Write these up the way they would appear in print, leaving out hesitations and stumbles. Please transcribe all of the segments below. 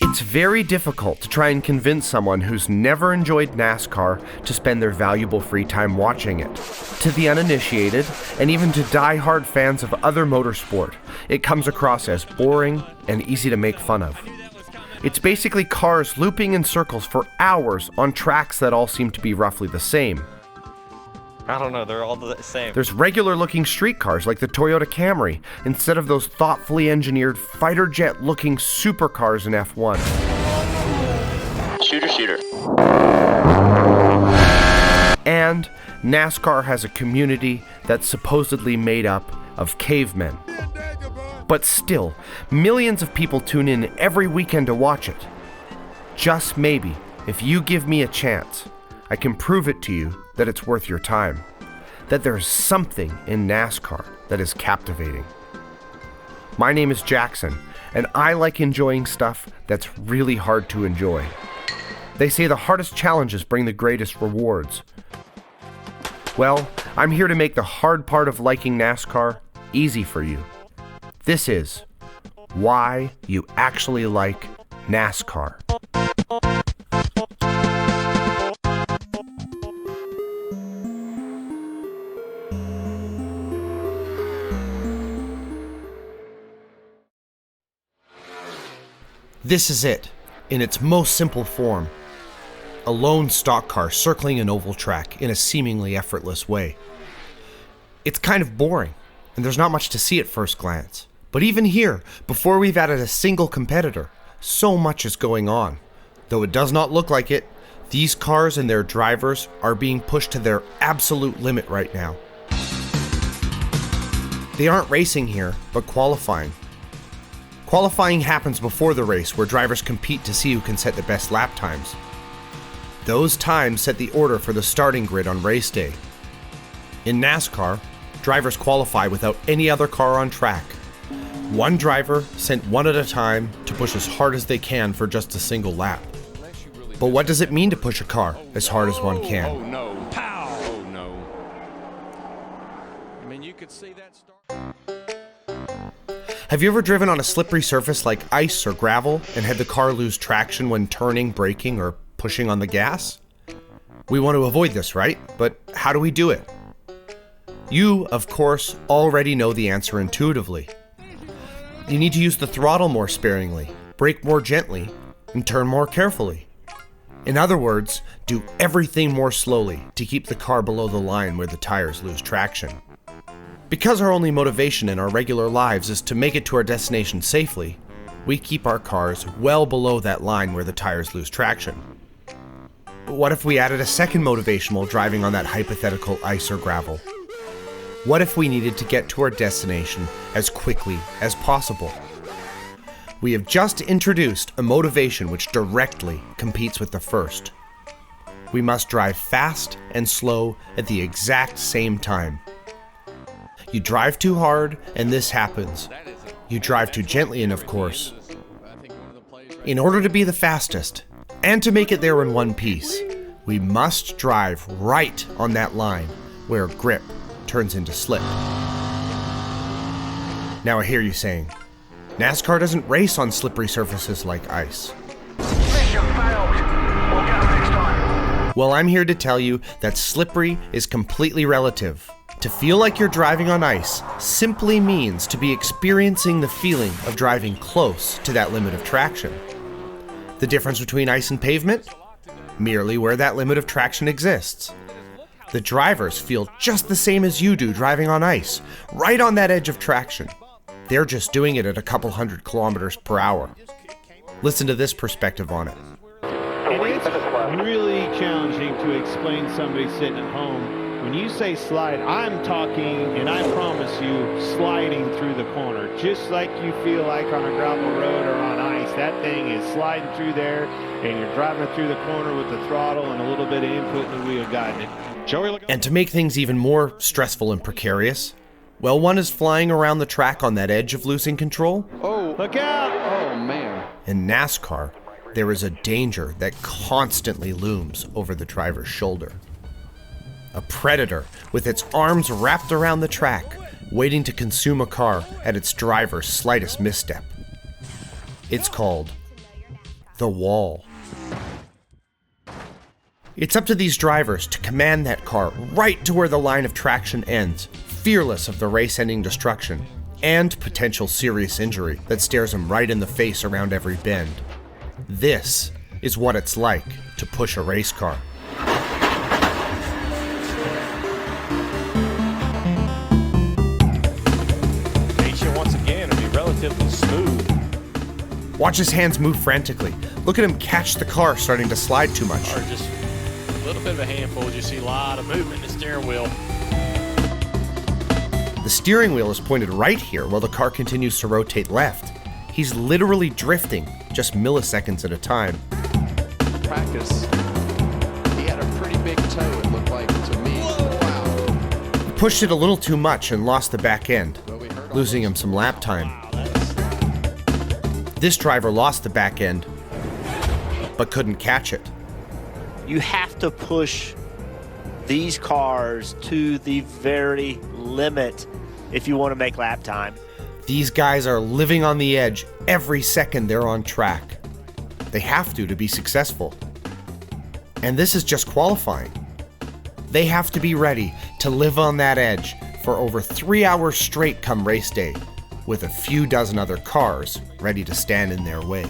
It's very difficult to try and convince someone who's never enjoyed NASCAR to spend their valuable free time watching it. To the uninitiated, and even to die-hard fans of other motorsport, it comes across as boring and easy to make fun of. It's basically cars looping in circles for hours on tracks that all seem to be roughly the same. I don't know, they're all the same. There's regular-looking street cars like the Toyota Camry, instead of those thoughtfully engineered fighter jet-looking supercars in F1. Shooter. And NASCAR has a community that's supposedly made up of cavemen. But still, millions of people tune in every weekend to watch it. Just maybe, if you give me a chance, I can prove it to you that it's worth your time. That there's something in NASCAR that is captivating. My name is Jackson, and I like enjoying stuff that's really hard to enjoy. They say the hardest challenges bring the greatest rewards. Well, I'm here to make the hard part of liking NASCAR easy for you. This is why you actually like NASCAR. This is it, in its most simple form. A lone stock car circling an oval track in a seemingly effortless way. It's kind of boring, and there's not much to see at first glance. But even here, before we've added a single competitor, so much is going on. Though it does not look like it, these cars and their drivers are being pushed to their absolute limit right now. They aren't racing here, but qualifying. Qualifying happens before the race, where drivers compete to see who can set the best lap times. Those times set the order for the starting grid on race day. In NASCAR, drivers qualify without any other car on track. One driver sent one at a time to push as hard as they can for just a single lap. But what does it mean to push a car as hard as one can? Oh no, pow! Oh no. I mean, you could see that start. Have you ever driven on a slippery surface like ice or gravel and had the car lose traction when turning, braking, or pushing on the gas? We want to avoid this, right? But how do we do it? You, of course, already know the answer intuitively. You need to use the throttle more sparingly, brake more gently, and turn more carefully. In other words, do everything more slowly to keep the car below the line where the tires lose traction. Because our only motivation in our regular lives is to make it to our destination safely, we keep our cars well below that line where the tires lose traction. But what if we added a second motivation while driving on that hypothetical ice or gravel? What if we needed to get to our destination as quickly as possible? We have just introduced a motivation which directly competes with the first. We must drive fast and slow at the exact same time. You drive too hard, and this happens. You drive too gently, and of course. In order to be the fastest, and to make it there in one piece, we must drive right on that line where grip turns into slip. Now I hear you saying, NASCAR doesn't race on slippery surfaces like ice. Mission failed. We'll get them next time. Well, I'm here to tell you that slippery is completely relative. To feel like you're driving on ice simply means to be experiencing the feeling of driving close to that limit of traction. The difference between ice and pavement? Merely where that limit of traction exists. The drivers feel just the same as you do driving on ice, right on that edge of traction. They're just doing it at a couple 100 kilometers per hour. Listen to this perspective on it. And it's really challenging to explain to somebody sitting at home. When you say slide, I'm talking, and I promise you, sliding through the corner. Just like you feel like on a gravel road or on ice. That thing is sliding through there, and you're driving it through the corner with the throttle and a little bit of input in the wheel guiding it. Joey, look. And to make things even more stressful and precarious, well, one is flying around the track on that edge of losing control. Oh, Look out! oh man. In NASCAR, there is a danger that constantly looms over the driver's shoulder. A predator with its arms wrapped around the track, waiting to consume a car at its driver's slightest misstep. It's called the wall. It's up to these drivers to command that car right to where the line of traction ends, fearless of the race-ending destruction and potential serious injury that stares them right in the face around every bend. This is what it's like to push a race car. Once again, it'll be relatively smooth. Watch his hands move frantically. Look at him catch the car starting to slide too much. Or just a little bit of a handful. You see a lot of movement in the steering wheel. The steering wheel is pointed right here while the car continues to rotate left. He's literally drifting, just milliseconds at a time. Practice. He had a pretty big toe, it looked like to me. Wow. He pushed it a little too much and lost the back end, losing him some lap time. This driver lost the back end, but couldn't catch it. You have to push these cars to the very limit if you want to make lap time. These guys are living on the edge every second they're on track. They have to be successful. And this is just qualifying. They have to be ready to live on that edge for over 3 hours straight come race day, with a few dozen other cars ready to stand in their way.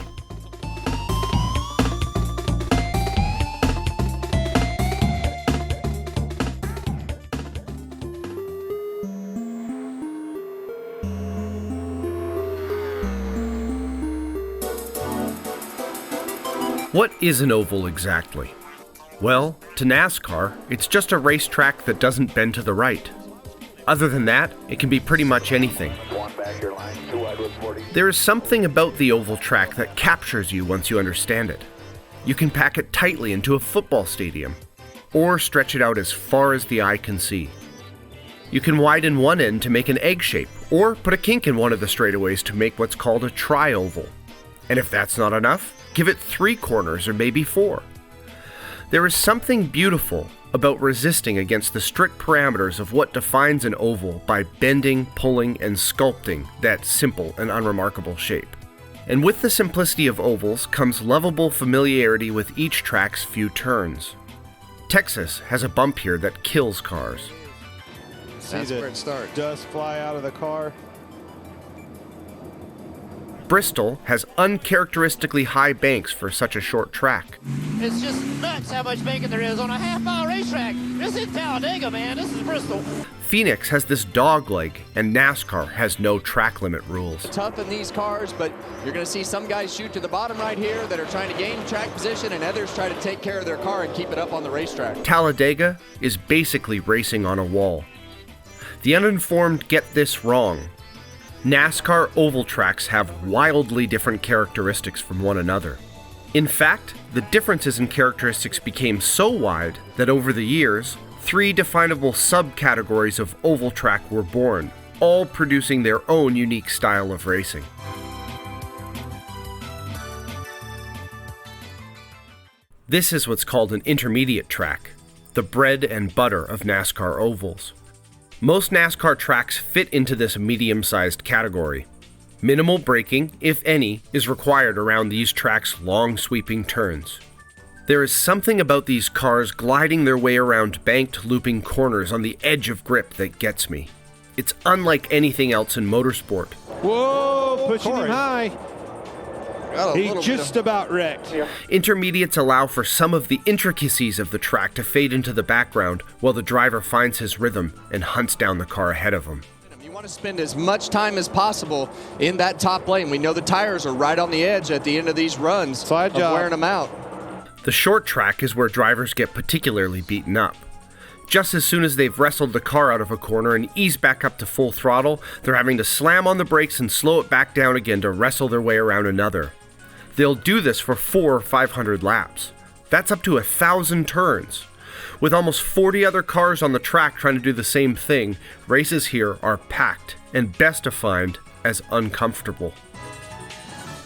What is an oval exactly? Well, to NASCAR, it's just a racetrack that doesn't bend to the right. Other than that, it can be pretty much anything. There is something about the oval track that captures you once you understand it. You can pack it tightly into a football stadium, or stretch it out as far as the eye can see. You can widen one end to make an egg shape, or put a kink in one of the straightaways to make what's called a tri-oval. And if that's not enough, give it 3 corners or maybe 4. There is something beautiful about resisting against the strict parameters of what defines an oval by bending, pulling, and sculpting that simple and unremarkable shape. And with the simplicity of ovals comes lovable familiarity with each track's few turns. Texas has a bump here that kills cars. That's where it starts. Dust fly out of the car. Bristol has uncharacteristically high banks for such a short track. It's just nuts how much banking there is on a half-mile racetrack. This is Talladega, man. This is Bristol. Phoenix has this dog leg, and NASCAR has no track limit rules. Tough in these cars, but you're going to see some guys shoot to the bottom right here that are trying to gain track position, and others try to take care of their car and keep it up on the racetrack. Talladega is basically racing on a wall. The uninformed get this wrong. NASCAR oval tracks have wildly different characteristics from one another. In fact, the differences in characteristics became so wide that over the years, 3 definable subcategories of oval track were born, all producing their own unique style of racing. This is what's called an intermediate track, the bread and butter of NASCAR ovals. Most NASCAR tracks fit into this medium-sized category. Minimal braking, if any, is required around these tracks' long sweeping turns. There is something about these cars gliding their way around banked looping corners on the edge of grip that gets me. It's unlike anything else in motorsport. Whoa, pushing him high. He just about wrecked. Intermediates allow for some of the intricacies of the track to fade into the background while the driver finds his rhythm and hunts down the car ahead of him. You want to spend as much time as possible in that top lane. We know the tires are right on the edge at the end of these runs of wearing them out. The short track is where drivers get particularly beaten up. Just as soon as they've wrestled the car out of a corner and eased back up to full throttle, they're having to slam on the brakes and slow it back down again to wrestle their way around another. They'll do this for 400 or 500 laps. That's up to 1,000 turns. With almost 40 other cars on the track trying to do the same thing, races here are packed and best defined as uncomfortable.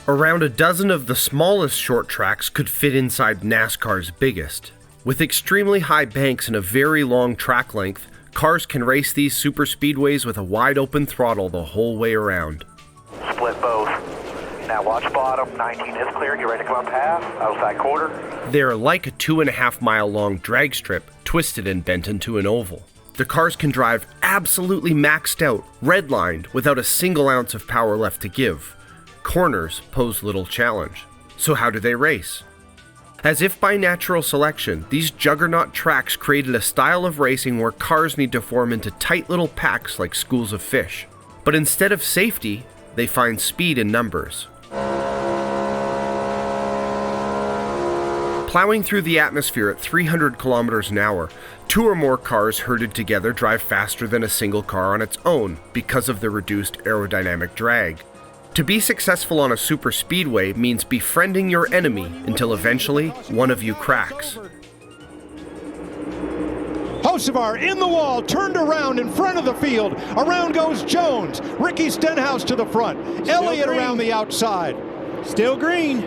Around a dozen of the smallest short tracks could fit inside NASCAR's biggest. With extremely high banks and a very long track length, cars can race these super speedways with a wide open throttle the whole way around. Split both. now watch bottom. 19 is clear. Get ready to come up half. Outside quarter. They're like a 2.5 mile long drag strip, twisted and bent into an oval. The cars can drive absolutely maxed out, redlined, without a single ounce of power left to give. Corners pose little challenge. So how do they race? As if by natural selection, these juggernaut tracks created a style of racing where cars need to form into tight little packs like schools of fish. But instead of safety, they find speed in numbers. Plowing through the atmosphere at 300 kilometers an hour, 2 or more cars herded together drive faster than a single car on its own because of the reduced aerodynamic drag. To be successful on a super speedway means befriending your enemy until eventually one of you cracks. Hocevar in the wall, turned around in front of the field. Around goes Jones. Ricky Stenhouse to the front. Elliott around the outside. Still green.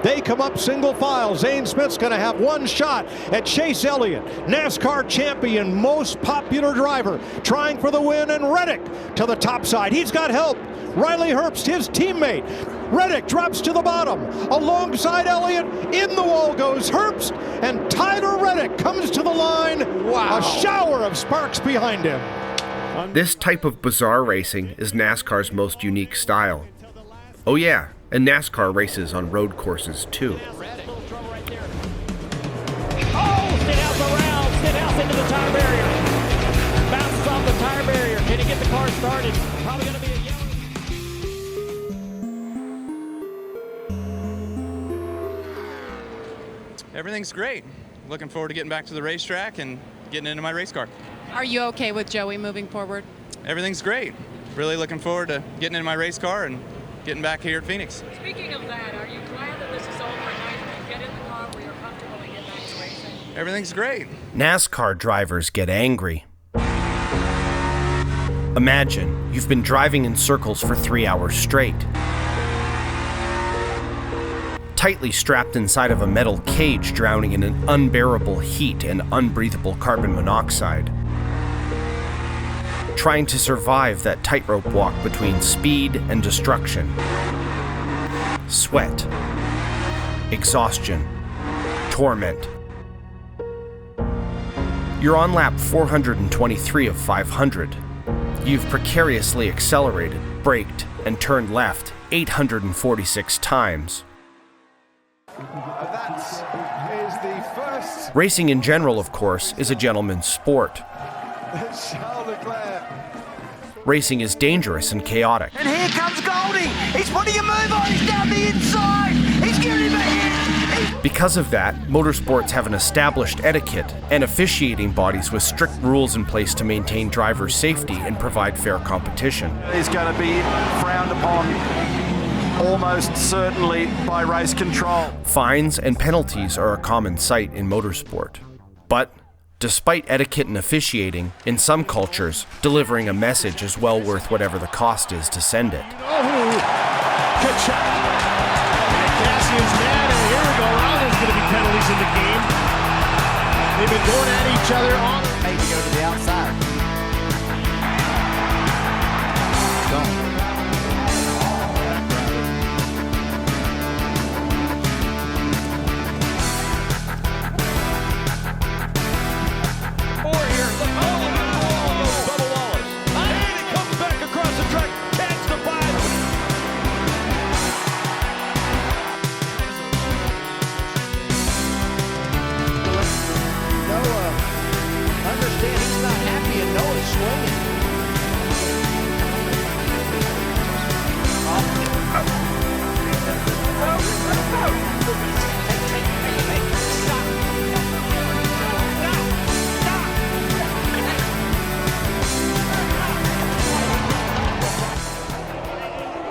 They come up single file. Zane Smith's going to have one shot at Chase Elliott, NASCAR champion, most popular driver, trying for the win, and Reddick to the top side. He's got help. Riley Herbst, his teammate. Reddick drops to the bottom. Alongside Elliott, in the wall goes Herbst, and Tyler Reddick comes to the line. Wow. A shower of sparks behind him. This type of bizarre racing is NASCAR's most unique style. Oh yeah, and NASCAR races on road courses too. Oh, Stenhouse around. Stenhouse into the tire barrier. Bounces off the tire barrier. Can he get the car started? Probably going to be a yellow. Everything's great. Looking forward to getting back to the racetrack and getting into my race car. Are you okay with Joey moving forward? Everything's great. Really looking forward to getting into my race car and getting back here at Phoenix. Speaking of that, are you glad that this is over and now you can get in the car where you're comfortable and get back to racing? Everything's great. NASCAR drivers get angry. Imagine you've been driving in circles for 3 hours straight. Tightly strapped inside of a metal cage, drowning in an unbearable heat and unbreathable carbon monoxide. Trying to survive that tightrope walk between speed and destruction. Sweat. Exhaustion. Torment. You're on lap 423 of 500. You've precariously accelerated, braked, and turned left 846 times. That is the first. Racing in general, of course, is a gentleman's sport. Charles Leclerc. Racing is dangerous and chaotic. And here comes Goldie. He's putting a move on. He's down the inside. He's giving him a hit. Because of that, motorsports have an established etiquette and officiating bodies with strict rules in place to maintain driver safety and provide fair competition. Is going to be frowned upon almost certainly by race control. Fines and penalties are a common sight in motorsport. But despite etiquette and officiating, in some cultures, delivering a message is well worth whatever the cost is to send it. Oh, good shot. And Cassian's mad, and here we go. Now there's going to be penalties in the game. They've been going at each other on. Maybe go to the outside. Go.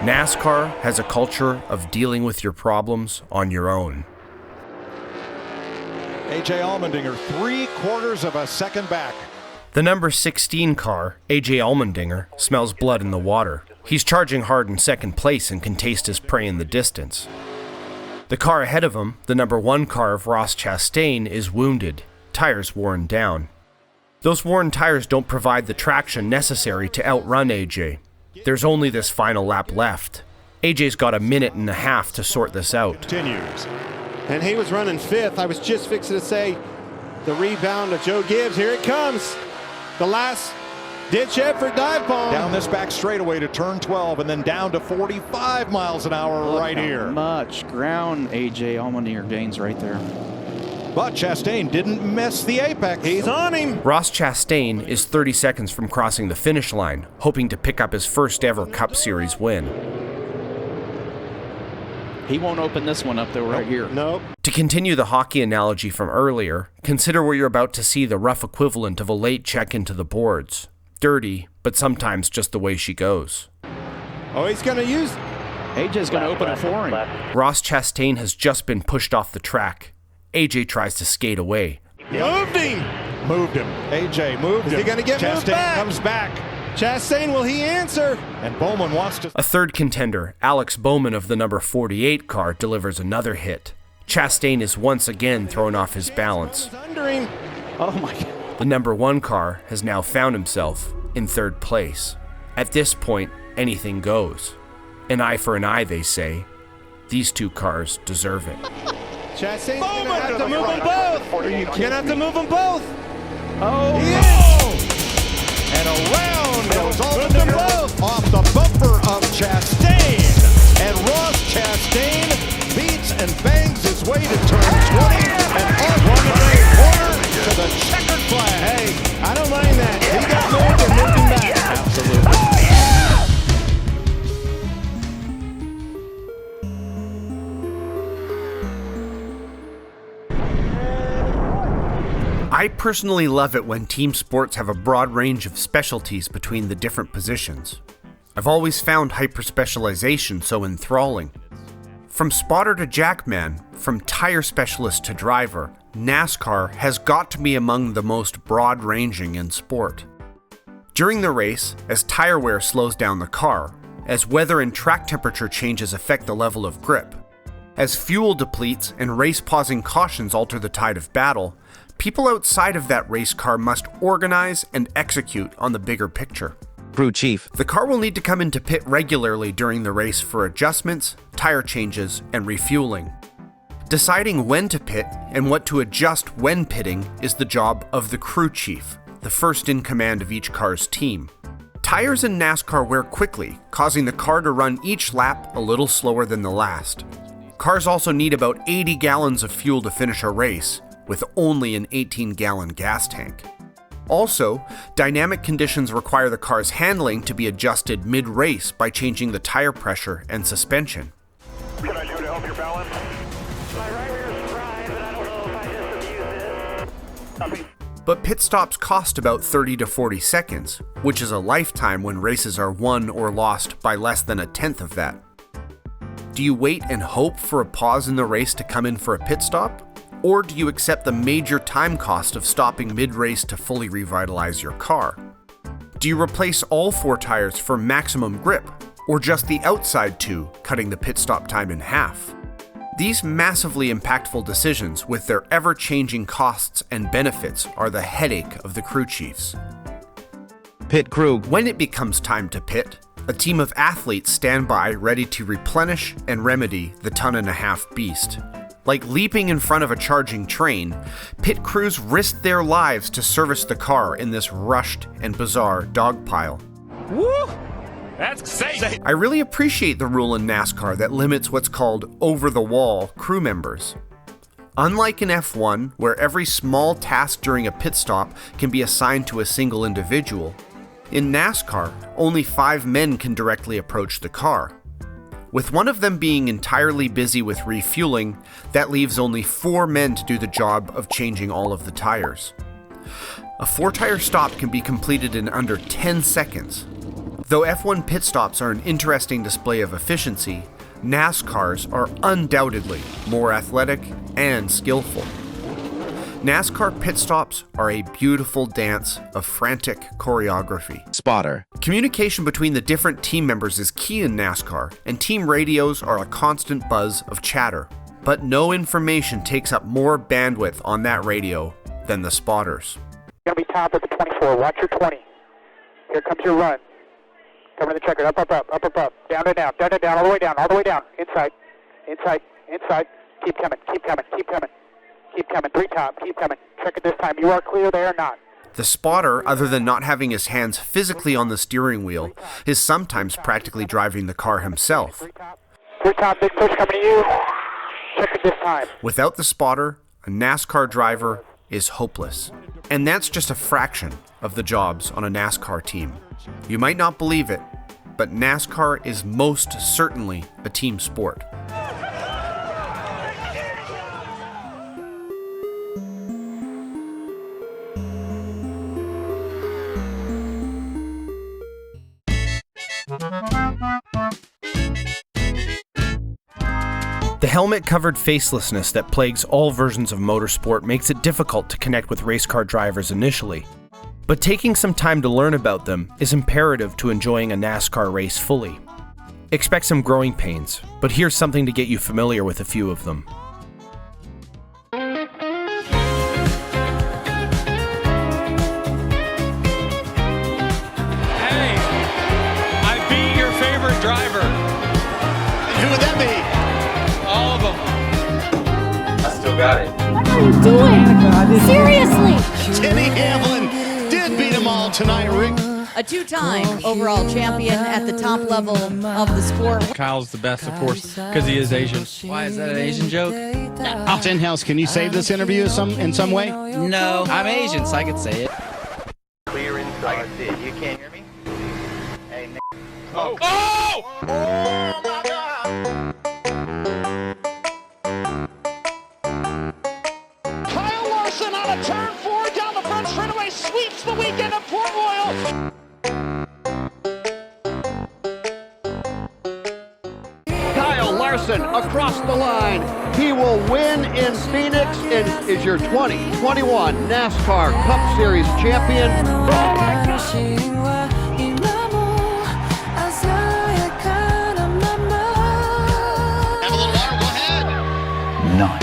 NASCAR has a culture of dealing with your problems on your own. A.J. Allmendinger, 3/4 of a second back. The number 16 car, A.J. Allmendinger, smells blood in the water. He's charging hard in second place and can taste his prey in the distance. The car ahead of him, the number 1 car of Ross Chastain, is wounded, tires worn down. Those worn tires don't provide the traction necessary to outrun A.J. There's only this final lap left. AJ's got a minute and a half to sort this out. Continues. And he was running 5th. I was just fixing to say the rebound of Joe Gibbs. Here it comes. The last ditch effort dive bomb. Down this back straightaway to turn 12 and then down to 45 miles an hour right here. Much ground, AJ, on one of your gains right there. But Chastain didn't miss the apex. He's on him. Ross Chastain is 30 seconds from crossing the finish line, hoping to pick up his first ever Cup Series win. He won't open this one up though right here. Nope. To continue the hockey analogy from earlier, consider where you're about to see the rough equivalent of a late check into the boards. Dirty, but sometimes just the way she goes. Oh, he's going to use... AJ's going to open it for him. Ross Chastain has just been pushed off the track. AJ tries to skate away. Moved him. Moved him. AJ moved him. Is he going to get moved back? Chastain comes back. Chastain, will he answer? And Bowman wants to... A third contender, Alex Bowman of the number 48 car, delivers another hit. Chastain is once again thrown off his balance. Under him. Oh my God. The number 1 car has now found himself in 3rd place. At this point, anything goes. An eye for an eye, they say. These 2 cars deserve it. Chastain's going to have to move them both. You're going to have to move them both. Oh, yes! And around goes Allmendinger off the bumper of Chastain. And Ross Chastain beats and bangs his way to turn 20 and on the corner to the checkered flag. Hey, I don't mind that. He got moved and moved him back. Absolutely. I personally love it when team sports have a broad range of specialties between the different positions. I've always found hyper-specialization so enthralling. From spotter to jackman, from tire specialist to driver, NASCAR has got to be among the most broad-ranging in sport. During the race, as tire wear slows down the car, as weather and track temperature changes affect the level of grip, as fuel depletes and race-pausing cautions alter the tide of battle, people outside of that race car must organize and execute on the bigger picture. Crew chief. The car will need to come into pit regularly during the race for adjustments, tire changes, and refueling. Deciding when to pit and what to adjust when pitting is the job of the crew chief, the first in command of each car's team. Tires in NASCAR wear quickly, causing the car to run each lap a little slower than the last. Cars also need about 80 gallons of fuel to finish a race, with only an 18-gallon gas tank. Also, dynamic conditions require the car's handling to be adjusted mid-race by changing the tire pressure and suspension. What can I do to help your balance? My right rear is fried, but I don't know if I just abuse this. But pit stops cost about 30 to 40 seconds, which is a lifetime when races are won or lost by less than a tenth of that. Do you wait and hope for a pause in the race to come in for a pit stop? Or do you accept the major time cost of stopping mid-race to fully revitalize your car? Do you replace all 4 tires for maximum grip, or just the outside 2, cutting the pit stop time in half? These massively impactful decisions, with their ever-changing costs and benefits, are the headache of the crew chiefs. Pit crew. When it becomes time to pit, a team of athletes stand by ready to replenish and remedy the ton-and-a-half beast. Like leaping in front of a charging train, pit crews risk their lives to service the car in this rushed and bizarre dogpile. Woo! That's safe! I really appreciate the rule in NASCAR that limits what's called over-the-wall crew members. Unlike in F1, where every small task during a pit stop can be assigned to a single individual, in NASCAR, only 5 men can directly approach the car. With one of them being entirely busy with refueling, that leaves only 4 men to do the job of changing all of the tires. A 4-tire stop can be completed in under 10 seconds. Though F1 pit stops are an interesting display of efficiency, NASCARs are undoubtedly more athletic and skillful. NASCAR pit stops are a beautiful dance of frantic choreography. Spotter. Communication between the different team members is key in NASCAR, and team radios are a constant buzz of chatter. But no information takes up more bandwidth on that radio than the spotters. You're going to be top at the 24. Watch your 20. Here comes your run. Cover the checker. Up, up, up, up, up, up. Down and down, down and down, all the way down, all the way down. Inside, inside, inside. Keep coming, keep coming, keep coming. Keep coming, 3 top, keep coming. Check it this time. You are clear there or not? The spotter, other than not having his hands physically on the steering wheel, is sometimes practically driving the car himself. 3 top, big push coming to you. Check it this time. Without the spotter, a NASCAR driver is hopeless. And that's just a fraction of the jobs on a NASCAR team. You might not believe it, but NASCAR is most certainly a team sport. The helmet-covered facelessness that plagues all versions of motorsport makes it difficult to connect with race car drivers initially. But taking some time to learn about them is imperative to enjoying a NASCAR race fully. Expect some growing pains, but here's something to get you familiar with a few of them. Hey, I beat your favorite driver. Who would that be? All of them. I still got it. What are you doing? Seriously? Denny Hamlin did beat them all tonight, Rick. A 2-time overall champion at the top level of the sport. Kyle's the best, of course, because he is Asian. Why is that an Asian joke? No. Stenhouse, can you save this interview in some way? No, I'm Asian, so I can say it. Clear inside. I can see it. You can't hear me? Hey, Nick. Oh! Oh my God! Kyle Larson on a turn 4 down the front straightaway, sweeps the weekend of Port Royal. Kyle Larson across the line. He will win in Phoenix and is your 2021 NASCAR Cup Series champion. Have a little water, go ahead. Nice.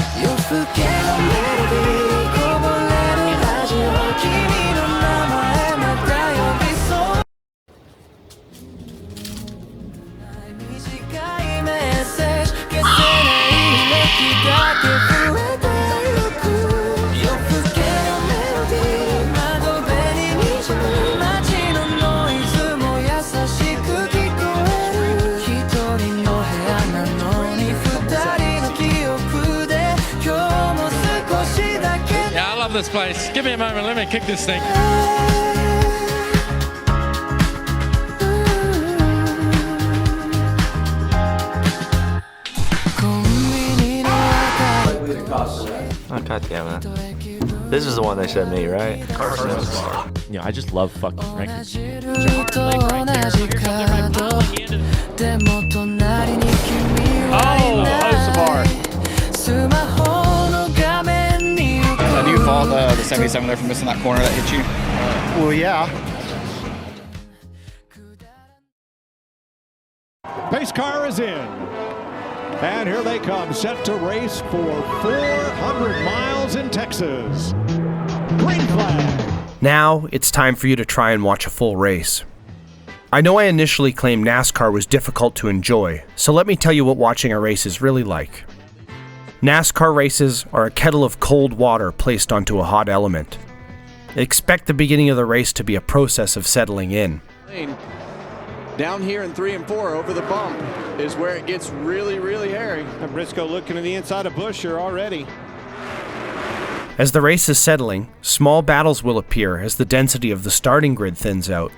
Yeah, I love this place. Give me a moment. Let me kick this thing. Oh, God damn it. This is the one they sent me, right? Yeah, I just love fucking Frankie. Oh, Hosabar. Do you fault the 77 there for missing that corner that hit you? Well, yeah. Pace car is in. And here they come, set to race for 400 miles in Texas. Green flag. Now, it's time for you to try and watch a full race. I know I initially claimed NASCAR was difficult to enjoy, so let me tell you what watching a race is really like. NASCAR races are a kettle of cold water placed onto a hot element. Expect the beginning of the race to be a process of settling in. Down here in 3 and 4 over the bump is where it gets really, really hairy. Briscoe looking to the inside of Busher already. As the race is settling, small battles will appear as the density of the starting grid thins out.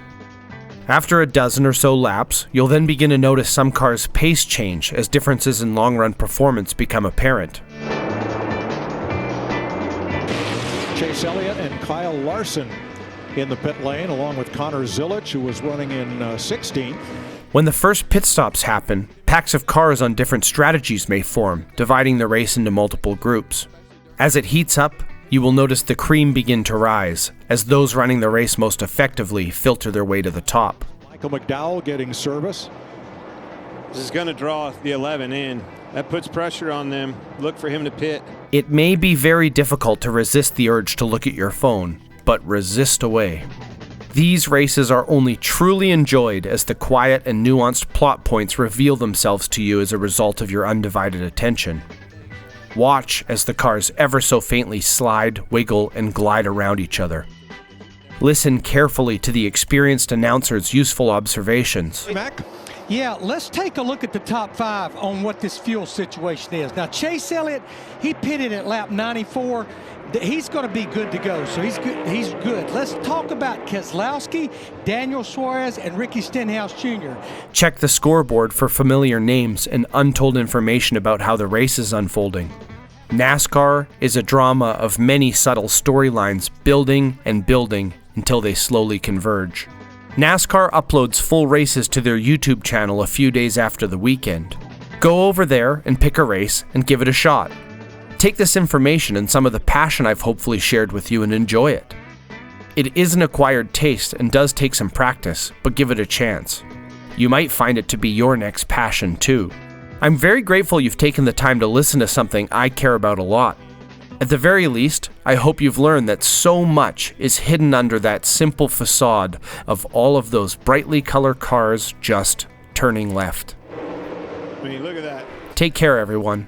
After a dozen or so laps, you'll then begin to notice some cars' pace change as differences in long-run performance become apparent. Chase Elliott and Kyle Larson in the pit lane, along with Connor Zilic, who was running in 16th. When the first pit stops happen, packs of cars on different strategies may form, dividing the race into multiple groups. As it heats up, you will notice the cream begin to rise, as those running the race most effectively filter their way to the top. Michael McDowell getting service. This is going to draw the 11 in. That puts pressure on them. Look for him to pit. It may be very difficult to resist the urge to look at your phone, but resist away. These races are only truly enjoyed as the quiet and nuanced plot points reveal themselves to you as a result of your undivided attention. Watch as the cars ever so faintly slide, wiggle, and glide around each other. Listen carefully to the experienced announcer's useful observations. Yeah, let's take a look at the top 5 on what this fuel situation is. Now, Chase Elliott, he pitted at lap 94. He's going to be good to go, so he's good. Let's talk about Keselowski, Daniel Suarez, and Ricky Stenhouse Jr. Check the scoreboard for familiar names and untold information about how the race is unfolding. NASCAR is a drama of many subtle storylines building and building until they slowly converge. NASCAR uploads full races to their YouTube channel a few days after the weekend. Go over there and pick a race and give it a shot. Take this information and some of the passion I've hopefully shared with you and enjoy it. It is an acquired taste and does take some practice, but give it a chance. You might find it to be your next passion too. I'm very grateful you've taken the time to listen to something I care about a lot. At the very least, I hope you've learned that so much is hidden under that simple facade of all of those brightly colored cars just turning left. I mean, look at that. Take care, everyone.